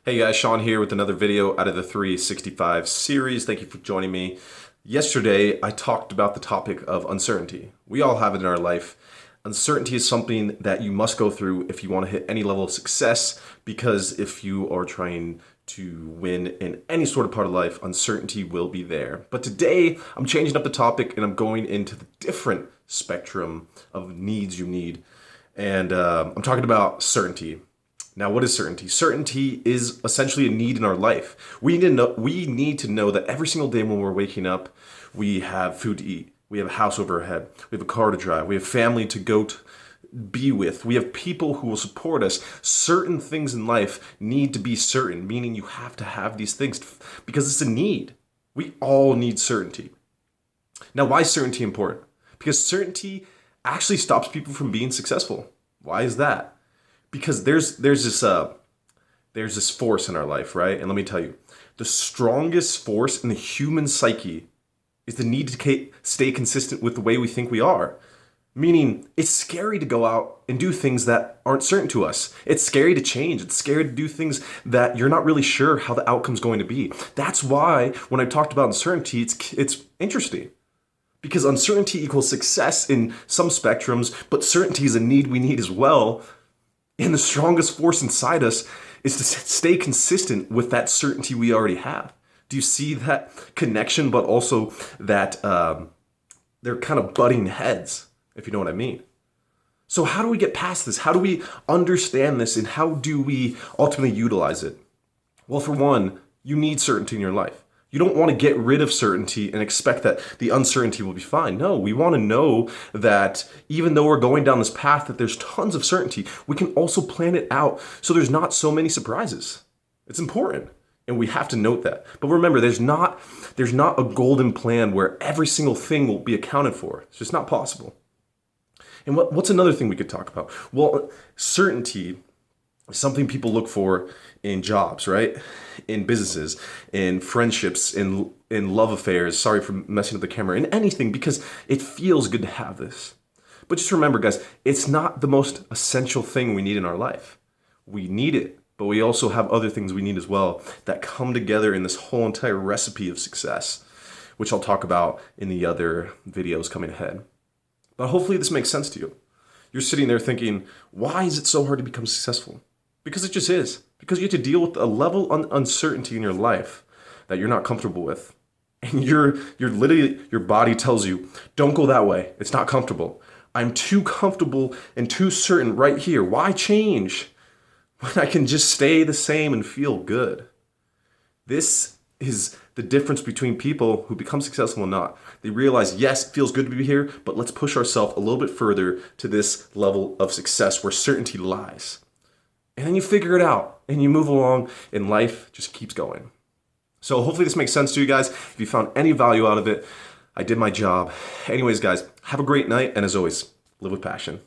Hey guys, Sean here with another video out of the 365 series. Thank you for joining me. Yesterday, I talked about the topic of uncertainty. We all have it in our life. Uncertainty is something that you must go through if you want to hit any level of success, because if you are trying to win in any sort of part of life, uncertainty will be there. But today, I'm changing up the topic and I'm going into the different spectrum of needs you need. And I'm talking about certainty. Now, what is certainty? Certainty is essentially a need in our life. We need to know that every single day when we're waking up, we have food to eat, we have a house over our head, we have a car to drive, we have family to go to be with, we have people who will support us. Certain things in life need to be certain, meaning you have to have these things because it's a need. We all need certainty. Now, why is certainty important? Because certainty actually stops people from being successful. Why is that? Because there's this force in our life, right? And let me tell you, the strongest force in the human psyche is the need to stay consistent with the way we think we are. Meaning, it's scary to go out and do things that aren't certain to us. It's scary to change. It's scary to do things that you're not really sure how the outcome's going to be. That's why when I talked about uncertainty, it's interesting. Because uncertainty equals success in some spectrums, but certainty is a need we need as well. And the strongest force inside us is to stay consistent with that certainty we already have. Do you see that connection, but also that they're kind of butting heads, if you know what I mean? So how do we get past this? How do we understand this? And how do we ultimately utilize it? Well, for one, you need certainty in your life. You don't want to get rid of certainty and expect that the uncertainty will be fine. No, we want to know that even though we're going down this path, that there's tons of certainty, we can also plan it out so there's not so many surprises. It's important, and we have to note that. But remember, there's not a golden plan where every single thing will be accounted for. It's just not possible. And what's another thing we could talk about? Well, certainty is something people look for in jobs, right? In businesses, in friendships, in love affairs. Sorry for messing up the camera. In anything, because it feels good to have this. But just remember, guys, it's not the most essential thing we need in our life. We need it, but we also have other things we need as well that come together in this whole entire recipe of success, which I'll talk about in the other videos coming ahead. But hopefully this makes sense to you. You're sitting there thinking, why is it so hard to become successful? Because it just is. Because you have to deal with a level of uncertainty in your life that you're not comfortable with. And you're literally, your body tells you, don't go that way. It's not comfortable. I'm too comfortable and too certain right here. Why change when I can just stay the same and feel good? This is the difference between people who become successful and not. They realize, yes, it feels good to be here, but let's push ourselves a little bit further to this level of success where certainty lies. And then you figure it out and you move along and life just keeps going. So hopefully this makes sense to you guys. If you found any value out of it, I did my job. Anyways, guys, have a great night. And as always, live with passion.